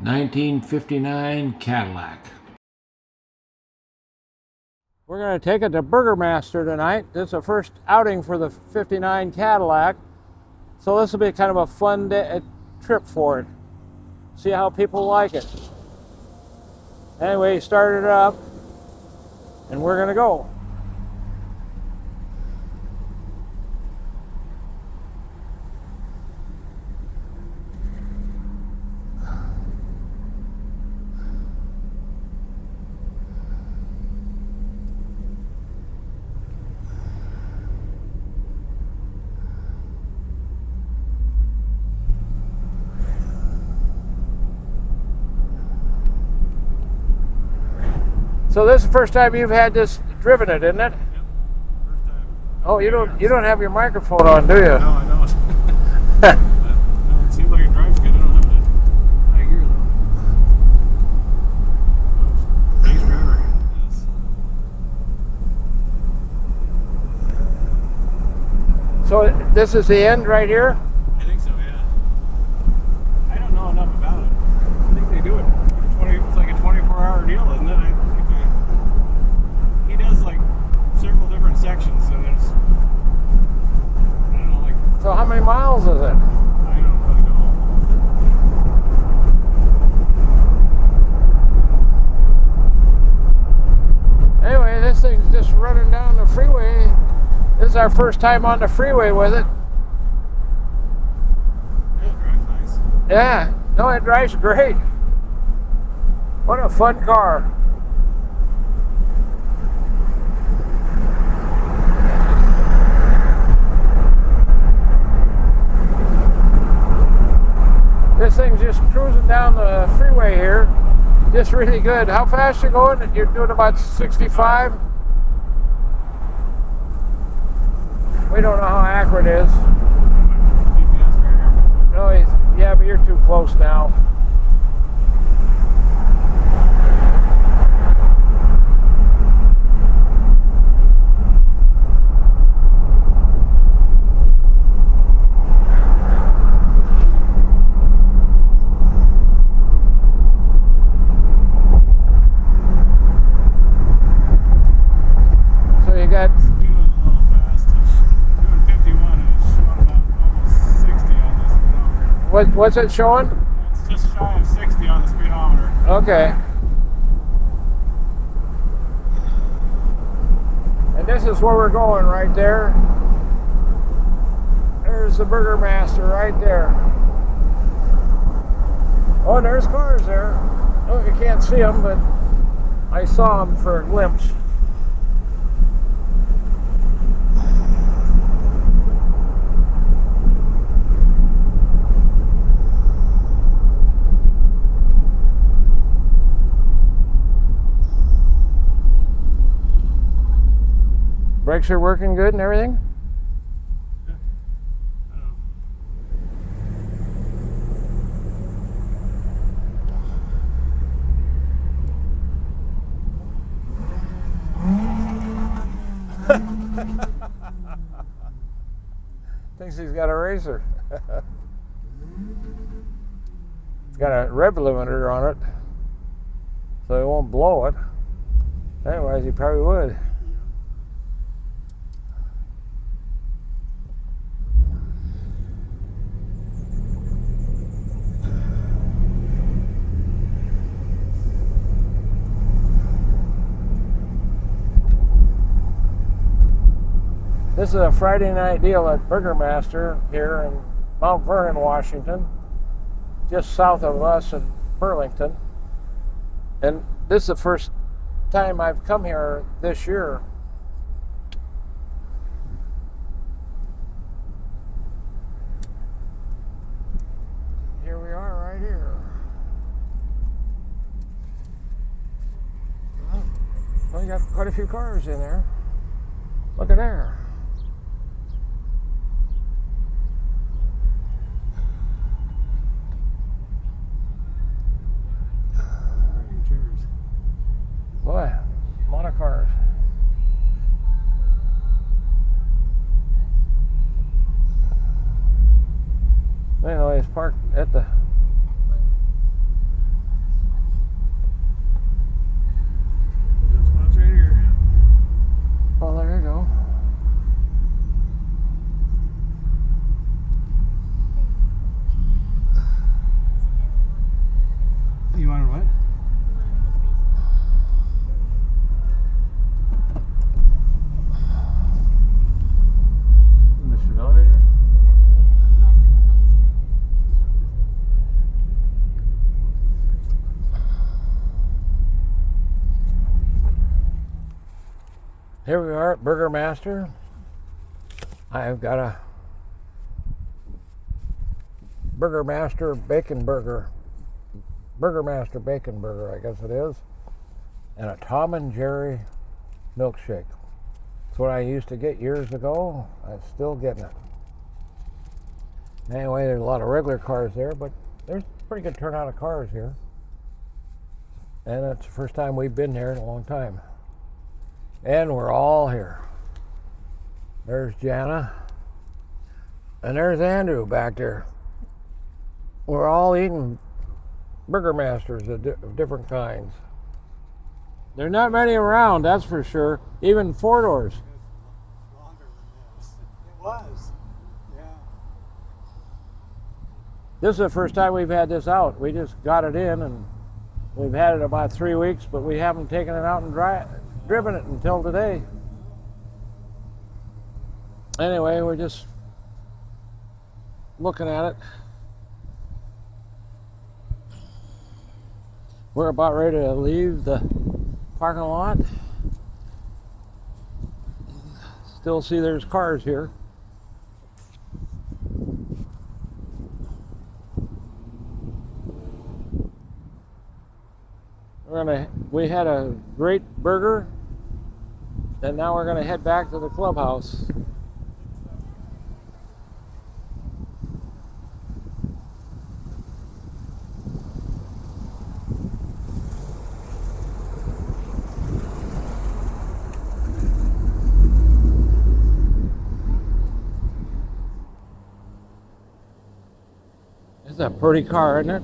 1959 Cadillac. We're going to take it to Burgermaster tonight. This is the first outing for the 59 Cadillac. So this will be kind of a fun trip for it. See how people like it. Anyway, start it up and we're going to go. So this is the first time you've had this driven it, isn't it? Yep, first time. Oh, you don't have your microphone on, do you? No, I don't. No, it seems like it drives good. I don't have it in high gear though. Oh, thanks forever. Yes. So this is the end right here? I think so, yeah. I don't know enough about it. I think they do it. It's like a 24-hour deal, isn't it? He does like several different sections, so there's, I don't know, like. So how many miles is it? I don't really know. Anyway, this thing's just running down the freeway. This is our first time on the freeway with it. Yeah, it drives nice. Yeah, no, it drives great. What a fun car. This thing's just cruising down the freeway here. Just really good. How fast you going? You're doing about 65? We don't know how accurate it is. GPS right here. No, yeah, but you're too close now. What's it showing? It's just shy of 60 on the speedometer. Okay. And this is where we're going right there. There's the Burgermaster right there. Oh, there's cars there. Oh, you can't see them, but I saw them for a glimpse. Brakes are working good and everything? Yeah. I don't know. Thinks he's got a racer. It's got a rev limiter on it, so he won't blow it. Otherwise, he probably would. This is a Friday night deal at Burgermaster here in Mount Vernon, Washington, just south of us in Burlington. And this is the first time I've come here this year. Here we are right here. Well, you got quite a few cars in there. Look at there. Boy, a lot of cars. Anyway, it's parked at the Here we are at Burger Master. I've got a Burger Master bacon burger. Burger Master bacon burger, I guess it is. And a Tom and Jerry milkshake. It's what I used to get years ago. I'm still getting it. Anyway, there's a lot of regular cars there, but there's a pretty good turnout of cars here. And it's the first time we've been there in a long time. And we're all here. There's Jana. And there's Andrew back there. We're all eating Burger Masters of different kinds. There are not many around, that's for sure. Even 4-doors. Longer than this. It was. Yeah. This is the first time we've had this out. We just got it in, and we've had it about 3 weeks, but we haven't taken it out and driven it until today. Anyway, we're just looking at it. We're about ready to leave the parking lot. Still see there's cars here. We had a great burger, and now we're gonna head back to the clubhouse. It's a pretty car, isn't it?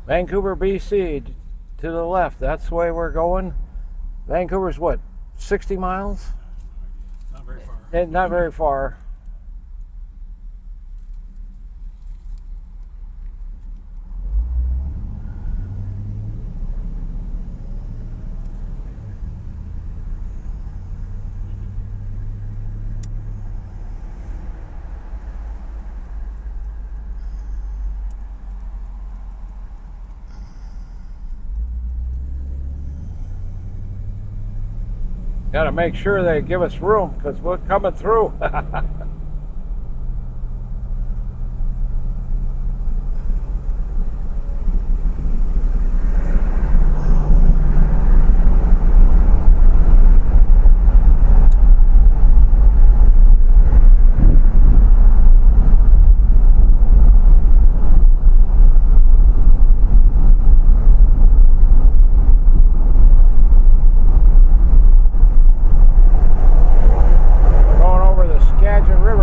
Vancouver, BC, to the left. That's the way we're going. Vancouver's what, 60 miles? Not very far. Not very far. Got to make sure they give us room because we're coming through. Skagit River.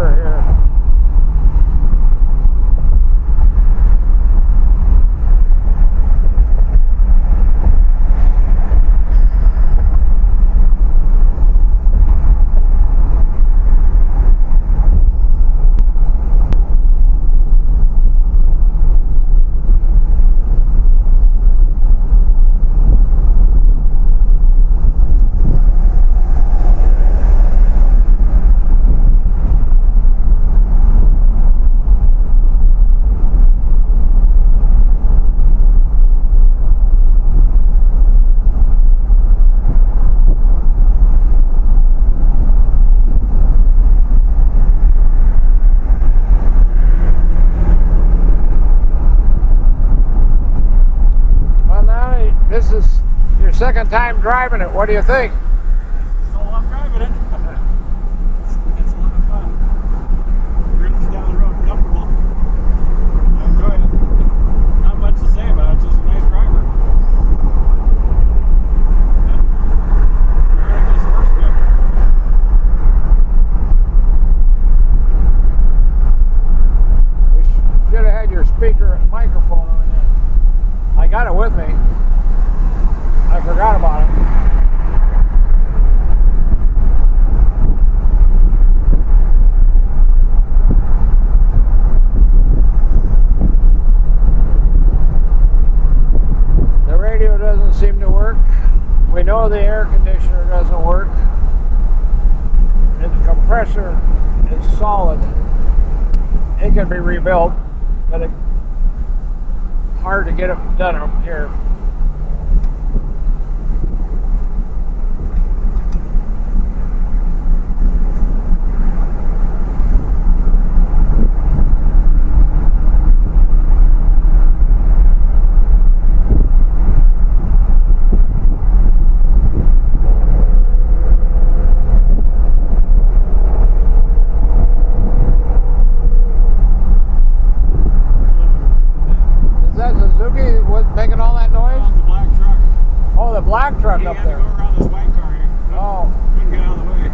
second time driving it. What do you think? Still love driving it. It's a lot of fun. Cruising down the road comfortable. I enjoy it. Not much to say about it, just a nice driver. Yeah. Really just first grip. We should have had your speaker microphone on there. I got it with me. I forgot about it. The radio doesn't seem to work. We know the air conditioner doesn't work. And the compressor is solid. It can be rebuilt, but it's hard to get it done up here. Making all that noise? Oh, the black truck. Oh, the black truck He up had to there. go around this white car here. Oh. Couldn't get out of the way.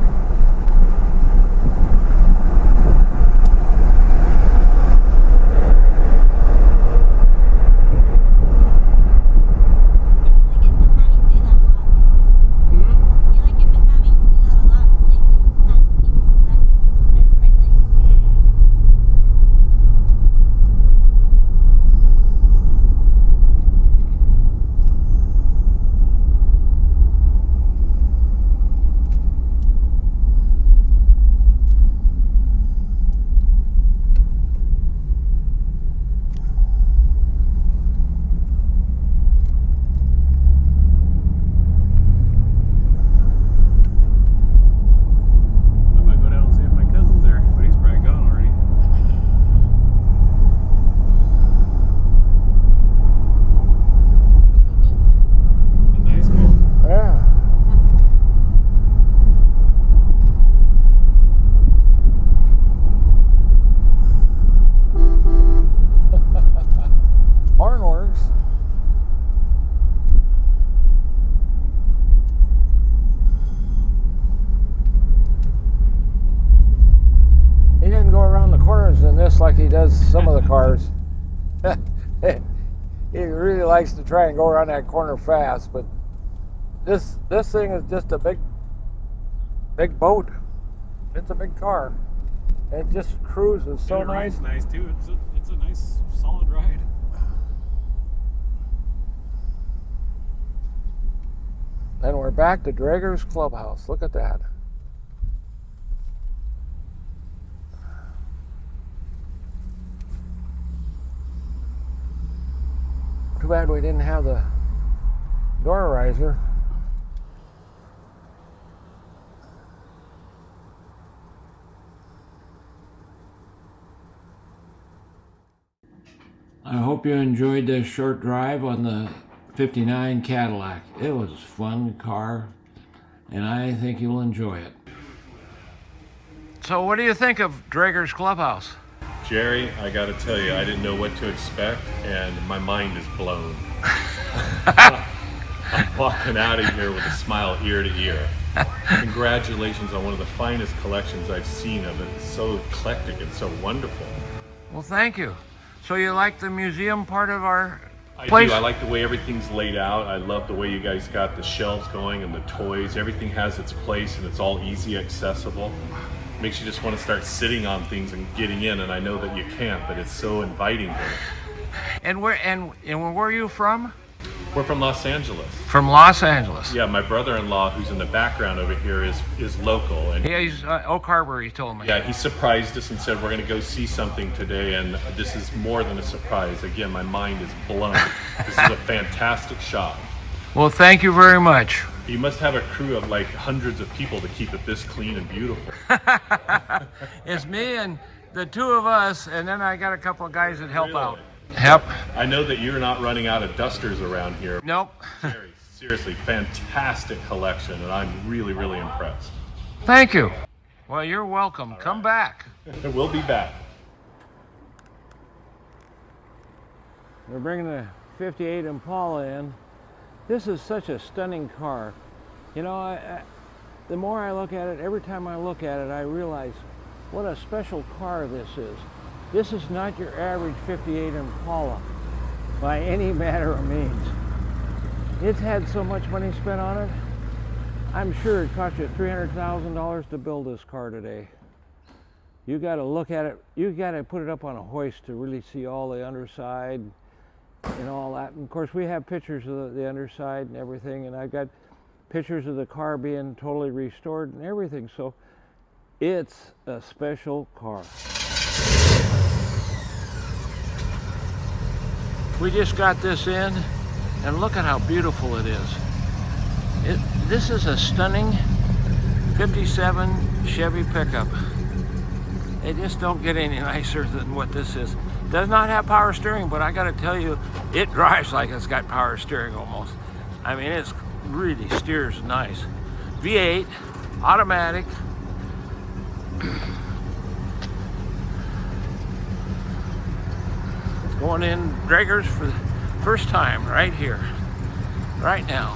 Like he does some of the cars. He really likes to try and go around that corner fast, but this thing is just a big boat. It's a big car. It just cruises so nice. It's nice too. It's a nice solid ride. Then we're back to Drager's Clubhouse. Look at that. Too bad we didn't have the door riser. I hope you enjoyed this short drive on the 59 Cadillac. It was a fun car, and I think you'll enjoy it. So what do you think of Drager's Clubhouse? Jerry, I got to tell you, I didn't know what to expect, and my mind is blown. I'm walking out of here with a smile ear to ear. Congratulations on one of the finest collections I've seen of it. It's so eclectic and so wonderful. Well, thank you. So you like the museum part of our I place? do. I like the way everything's laid out. I love the way you guys got the shelves going and the toys. Everything has its place, and it's all easy accessible. Makes you just want to start sitting on things and getting in, and I know that you can't, but it's so inviting here. And where are you from? We're from Los Angeles. From Los Angeles. Yeah, my brother-in-law, who's in the background over here, is local, and Yeah, he's Oak Harbor, he told me. yeah, he surprised us and said we're going to go see something today, and this is more than a surprise. Again, my mind is blown. This is a fantastic shop. Well, thank you very much. You must have a crew of like hundreds of people to keep it this clean and beautiful. It's me and the two of us, and then I got a couple of guys that help Really? out. Yep. I know that you're not running out of dusters around here. Nope. Jerry, Seriously, fantastic collection, and I'm really, really impressed. Thank you. Well, you're welcome. Come back. We'll be back. We're bringing the 58 Impala in. This is such a stunning car. You know, the more I look at it, every time I look at it, I realize what a special car this is. This is not your average 58 Impala by any manner of means. It's had so much money spent on it. I'm sure it cost you $300,000 to build this car today. You got to look at it. You got to put it up on a hoist to really see all the underside and all that. And of course, we have pictures of the underside and everything, and I've got pictures of the car being totally restored and everything. So it's a special car. We just got this in, and look at how beautiful it is. This is a stunning 57 Chevy pickup. They just don't get any nicer than what this is. Does not have power steering, but I gotta tell you, it drives like it's got power steering almost. I mean, it's really steers nice. V8, automatic. Going in Draggers for the first time right here, right now.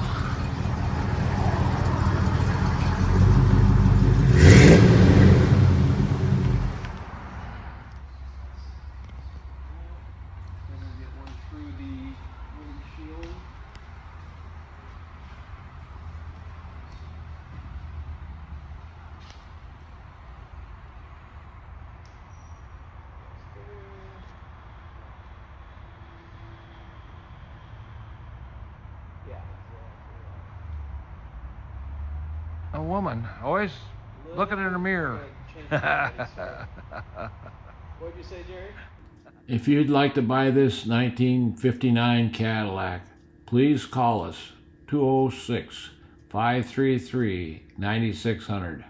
A woman, always looking in the mirror. What'd you say, Jerry? If you'd like to buy this 1959 Cadillac, please call us 206-533-9600.